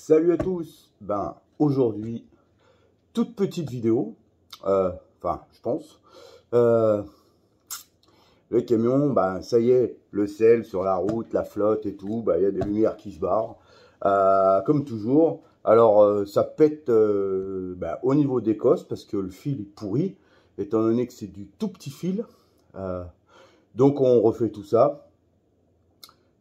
Salut à tous. Aujourd'hui, toute petite vidéo. Je pense. Le camion, ça y est, le sel sur la route, la flotte et tout, il y a des lumières qui se barrent. Comme toujours. Alors, ça pète au niveau des cosses parce que le fil est pourri, étant donné que c'est du tout petit fil. Donc, on refait tout ça.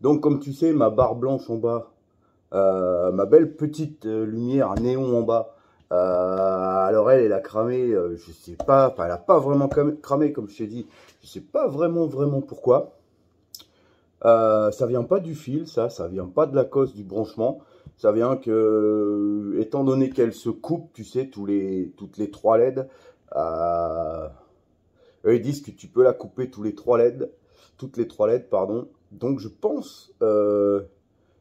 Donc, comme tu sais, ma barre blanche en bas, ma belle petite lumière néon en bas, alors elle a cramé, je sais pas, elle a pas vraiment cramé comme je t'ai dit, je sais pas vraiment pourquoi. Ça vient pas du fil, ça vient pas de la cosse du branchement, ça vient que, étant donné qu'elle se coupe, tu sais, toutes les 3 LED, eux ils disent que tu peux la couper toutes les 3 LED, pardon. Donc je pense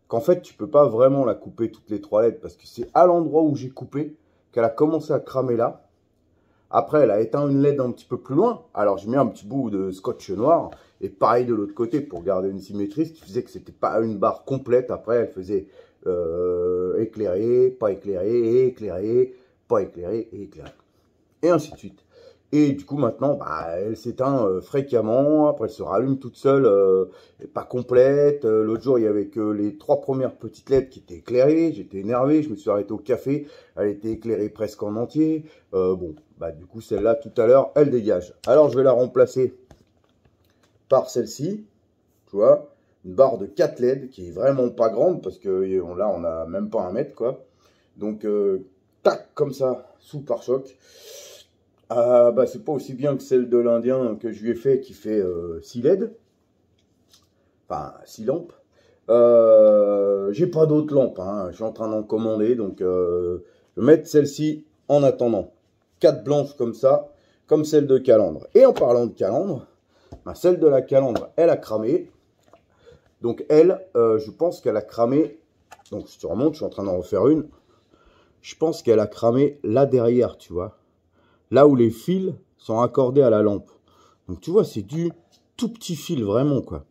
qu'en fait tu peux pas vraiment la couper toutes les 3 LED parce que c'est à l'endroit où j'ai coupé qu'elle a commencé à cramer là. Après elle a éteint une LED un petit peu plus loin, alors j'ai mis un petit bout de scotch noir et pareil de l'autre côté pour garder une symétrie, ce qui faisait que c'était pas une barre complète. Après elle faisait éclairé, pas éclairé, éclairé, pas éclairé et éclairé, et ainsi de suite. Et du coup, maintenant, elle s'éteint fréquemment. Après, elle se rallume toute seule, pas complète. L'autre jour, il y avait que les 3 premières petites LED qui étaient éclairées. J'étais énervé, je me suis arrêté au café. Elle était éclairée presque en entier. Du coup, celle-là, tout à l'heure, elle dégage. Alors, je vais la remplacer par celle-ci. Tu vois, une barre de 4 LED qui est vraiment pas grande parce que là, on a même pas 1 mètre, quoi. Donc, tac, comme ça, sous pare-choc. C'est pas aussi bien que celle de l'Indien que je lui ai fait, qui fait 6 LED. Enfin, 6 lampes. J'ai pas d'autres lampes, hein. Je suis en train d'en commander, donc je vais mettre celle-ci en attendant. 4 blanches comme ça, comme celle de Calandre. Et en parlant de Calandre, celle de la Calandre, elle a cramé. Donc elle, je pense qu'elle a cramé. Donc si tu remontes, je suis en train d'en refaire une. Je pense qu'elle a cramé là derrière, tu vois. Là où les fils sont accordés à la lampe. Donc tu vois, c'est du tout petit fil, vraiment, quoi.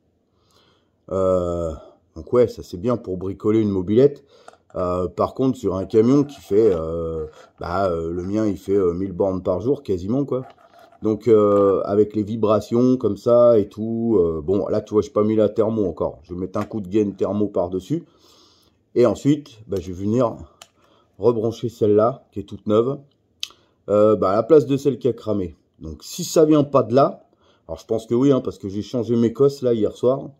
Donc ouais, ça c'est bien pour bricoler une mobilette. Par contre, sur un camion qui fait, le mien il fait 1000 bornes par jour quasiment, quoi. Donc avec les vibrations comme ça et tout, bon là tu vois, j'ai pas mis la thermo encore. Je vais mettre un coup de gaine thermo par dessus. Et ensuite, je vais venir rebrancher celle-là qui est toute neuve. À la place de celle qui a cramé. Donc si ça vient pas de là, alors je pense que oui, hein, parce que j'ai changé mes cosses là hier soir.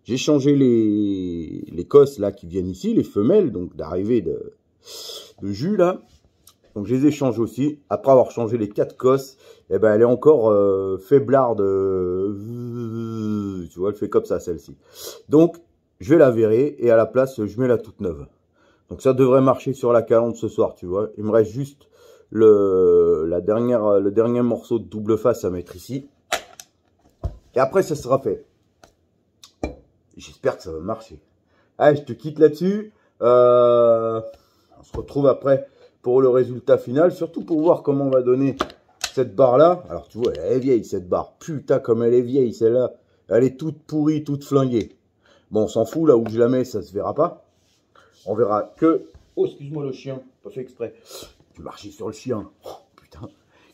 J'ai changé les cosses là qui viennent ici, les femelles, donc d'arrivée de jus là. Donc je les ai changées aussi. Après avoir changé les 4 cosses, elle est encore faiblarde. Tu vois, elle fait comme ça celle-ci. Donc je vais la verrer et à la place je mets la toute neuve. Donc ça devrait marcher sur la Calandre ce soir, tu vois. Il me reste juste le dernier morceau de double face à mettre ici. Et après, ça sera fait. J'espère que ça va marcher. Allez, je te quitte là-dessus. On se retrouve après pour le résultat final. Surtout pour voir comment on va donner cette barre-là. Alors, tu vois, elle est vieille, cette barre. Putain, comme elle est vieille, celle-là. Elle est toute pourrie, toute flinguée. Bon, on s'en fout. Là où je la mets, ça se verra pas. On verra que... Oh, excuse-moi le chien. Pas fait exprès. Tu marchais sur le chien. Oh, putain.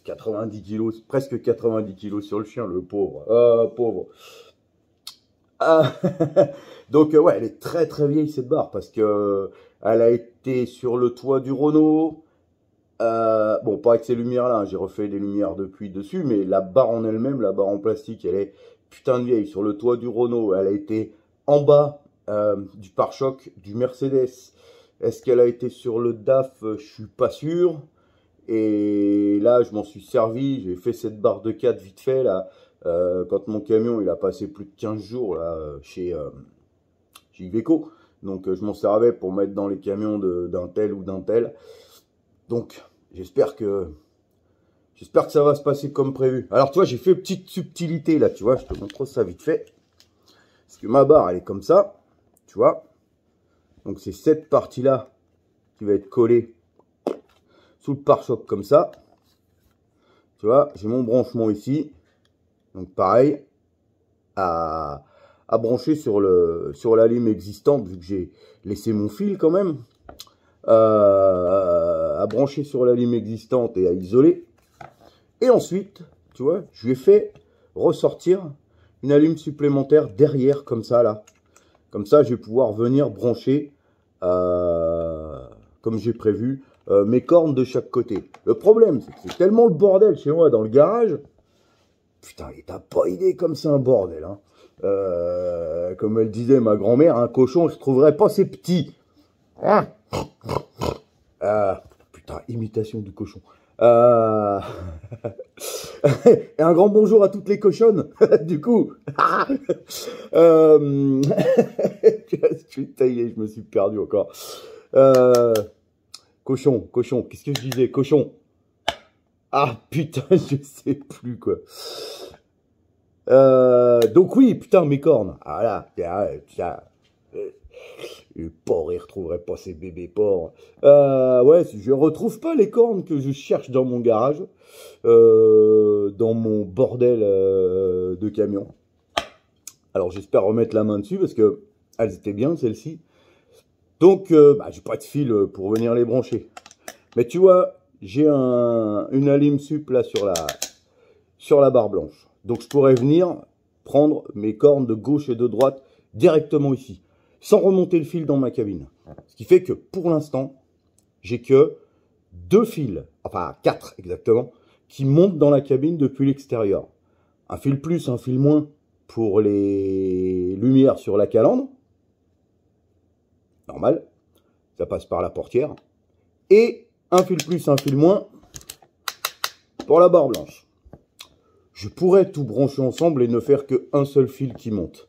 90 kilos. Presque 90 kilos sur le chien, le pauvre. Pauvre. Donc, ouais, elle est très très vieille cette barre. Parce que elle a été sur le toit du Renault. Bon, pas avec ces lumières-là. Hein, j'ai refait des lumières depuis dessus. Mais la barre en elle-même, la barre en plastique, elle est putain de vieille. Sur le toit du Renault, elle a été en bas du pare-choc du Mercedes. Est-ce qu'elle a été sur le DAF? Je suis pas sûr. Et là, je m'en suis servi. J'ai fait cette barre de 4 vite fait là. Quand mon camion il a passé plus de 15 jours là, chez Iveco. Donc je m'en servais pour mettre dans les camions d'un tel ou d'un tel. Donc j'espère que ça va se passer comme prévu. Alors tu vois, j'ai fait une petite subtilité là, tu vois. Je te montre ça vite fait. Parce que ma barre elle est comme ça, tu vois. Donc c'est cette partie-là qui va être collée sous le pare-choc comme ça. Tu vois, j'ai mon branchement ici. Donc pareil, à brancher sur la lime existante, vu que j'ai laissé mon fil quand même. à brancher sur la lime existante et à isoler. Et ensuite, tu vois, je lui ai fait ressortir une allume supplémentaire derrière, comme ça, là. Comme ça, je vais pouvoir venir brancher, comme j'ai prévu, mes cornes de chaque côté. Le problème, c'est que c'est tellement le bordel chez moi dans le garage. Putain, t'as pas idée comme c'est un bordel. Hein. Comme elle disait ma grand-mère, un cochon, il se trouverait pas ses petits. Putain, imitation du cochon. Et un grand bonjour à toutes les cochonnes, du coup. Je suis taillé, je me suis perdu encore. Cochon, qu'est-ce que je disais? Cochon. Ah, putain, je sais plus, quoi. Donc oui, putain, mes cornes. Ah là, tiens. Le porc, il retrouverait pas ses bébés porcs. Ouais, je retrouve pas les cornes que je cherche dans mon garage, dans mon bordel de camion. Alors j'espère remettre la main dessus parce que elles étaient bien celles-ci. Donc j'ai pas de fil pour venir les brancher. Mais tu vois, j'ai une allume sup là sur la barre blanche. Donc je pourrais venir prendre mes cornes de gauche et de droite directement ici, sans remonter le fil dans ma cabine. Ce qui fait que pour l'instant, j'ai que 2 fils, enfin 4 exactement, qui montent dans la cabine depuis l'extérieur. Un fil plus, un fil moins pour les lumières sur la calandre. Normal, ça passe par la portière. Et un fil plus, un fil moins pour la barre blanche. Je pourrais tout brancher ensemble et ne faire qu'un seul fil qui monte.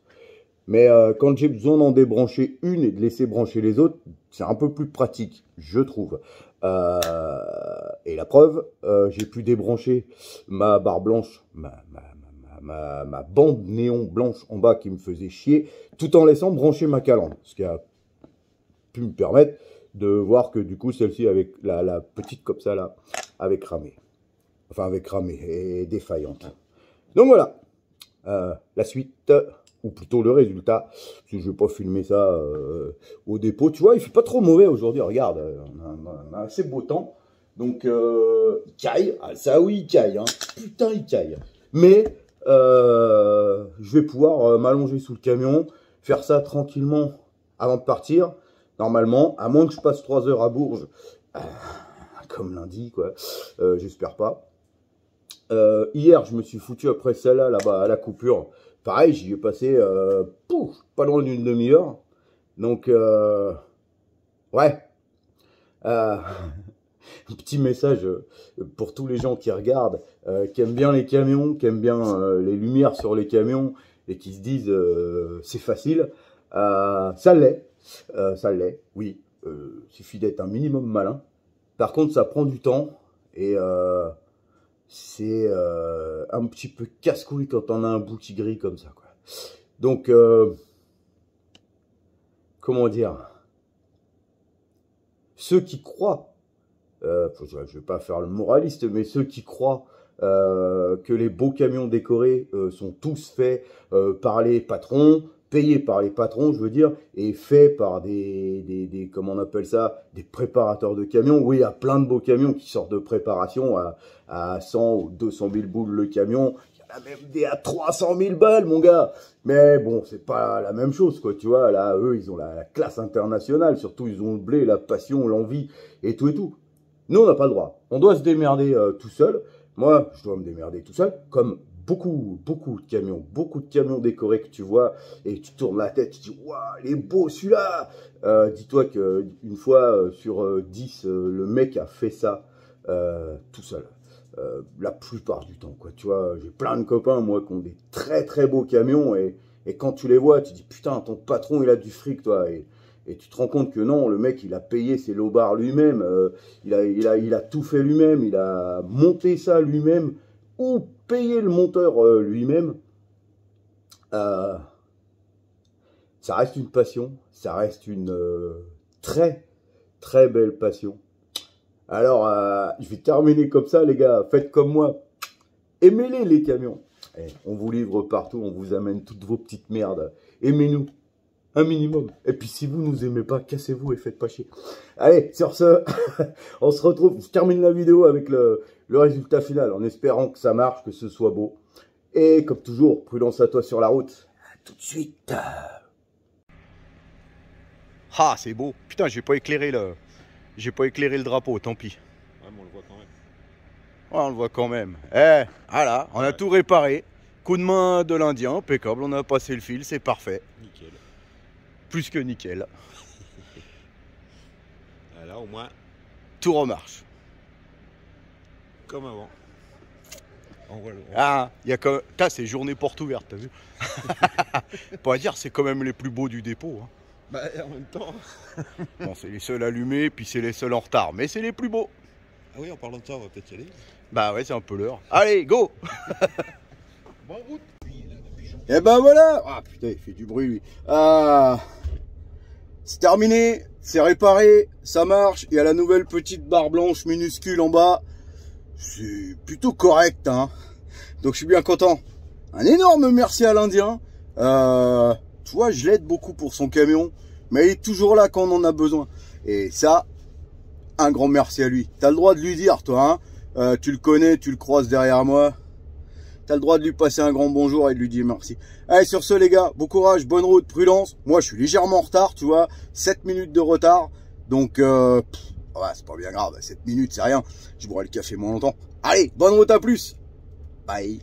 Mais quand j'ai besoin d'en débrancher une et de laisser brancher les autres, c'est un peu plus pratique, je trouve. Et la preuve, j'ai pu débrancher ma barre blanche, ma bande néon blanche en bas qui me faisait chier, tout en laissant brancher ma calandre. Ce qui a pu me permettre de voir que du coup, celle-ci, avec la petite comme ça, là, avait cramé. Enfin, avec cramé et défaillante. Donc voilà, la suite, ou plutôt le résultat, parce que je ne vais pas filmer ça au dépôt. Tu vois, il fait pas trop mauvais aujourd'hui, regarde, on a assez beau temps. Donc, il caille, ah, ça oui, il caille, hein. Putain, il caille. Mais, je vais pouvoir m'allonger sous le camion, faire ça tranquillement avant de partir. Normalement, à moins que je passe 3 heures à Bourges, comme lundi, quoi, j'espère pas. Hier, je me suis foutu après celle-là, là-bas, à la coupure. Pareil, j'y ai passé, pas loin d'une demi-heure. Donc, ouais. Un petit message pour tous les gens qui regardent, qui aiment bien les camions, qui aiment bien les lumières sur les camions, et qui se disent, c'est facile. Ça l'est, oui. Suffit d'être un minimum malin. Par contre, ça prend du temps, et c'est un petit peu casse-couille quand on a un bout qui grille comme ça, quoi. Donc, comment dire, ceux qui croient, je vais pas faire le moraliste, mais ceux qui croient que les beaux camions décorés sont tous faits par les patrons, payés par les patrons, je veux dire, et faits par comment on appelle ça, des préparateurs de camions. Oui, il y a plein de beaux camions qui sortent de préparation à 100 ou 200 000 boules le camion. Il y en a même des à 300 000 balles, mon gars. Mais bon, c'est pas la même chose, quoi, tu vois. Là, eux, ils ont la classe internationale. Surtout, ils ont le blé, la passion, l'envie et tout et tout. Nous, on n'a pas le droit. On doit se démerder tout seul. Moi, je dois me démerder tout seul, comme beaucoup de camions décorés que tu vois, et tu tournes la tête, tu dis, waouh, il est beau celui-là. Dis-toi qu'une fois sur 10, le mec a fait ça tout seul. La plupart du temps, quoi. Tu vois, j'ai plein de copains, moi, qui ont des très très beaux camions, et quand tu les vois, tu dis, putain, ton patron, il a du fric, toi. Et tu te rends compte que non, le mec, il a payé ses lobards lui-même, il a tout fait lui-même, il a monté ça lui-même, ou payé le monteur lui-même. Ça reste une passion, ça reste une très très belle passion. Alors, je vais terminer comme ça, les gars. Faites comme moi. Aimez-les, les camions. On vous livre partout, on vous amène toutes vos petites merdes. Aimez-nous. Un minimum. Et puis si vous nous aimez pas, cassez-vous et faites pas chier. Allez, sur ce, on se retrouve. Je termine la vidéo avec le résultat final en espérant que ça marche, que ce soit beau. Et comme toujours, prudence à toi sur la route. À tout de suite. Ah, c'est beau. Putain, j'ai pas éclairé le drapeau, tant pis. Ouais, mais on le voit quand même. Ouais, on le voit quand même. Eh, voilà, on a tout réparé. Coup de main de l'Indien, impeccable. On a passé le fil, c'est parfait. Nickel. Plus que nickel. Là, au moins, Tout remarche. comme avant. On voit le... Ah, il y a comme... c'est journée porte ouverte, t'as vu? Pas à dire, c'est quand même les plus beaux du dépôt. Hein. Bah, en même temps... Bon, c'est les seuls allumés, puis c'est les seuls en retard. Mais c'est les plus beaux. Ah oui, en parlant de ça, on va peut-être y aller. Bah ouais, c'est un peu l'heure. Allez, go. Bonne route. Et ben voilà. Ah putain, il fait du bruit lui. Ah, c'est terminé, c'est réparé, ça marche. Il y a la nouvelle petite barre blanche minuscule en bas. C'est plutôt correct, hein. Donc je suis bien content. Un énorme merci à l'Indien. Tu vois, je l'aide beaucoup pour son camion, mais il est toujours là quand on en a besoin. Et ça, un grand merci à lui. T'as le droit de lui dire, toi, hein. Tu le connais, tu le croises derrière moi. T'as le droit de lui passer un grand bonjour et de lui dire merci. Allez, sur ce, les gars, bon courage, bonne route, prudence. Moi, je suis légèrement en retard, tu vois. 7 minutes de retard. Donc, ouais, c'est pas bien grave. 7 minutes, c'est rien. Je boirai le café moins longtemps. Allez, bonne route, à plus. Bye.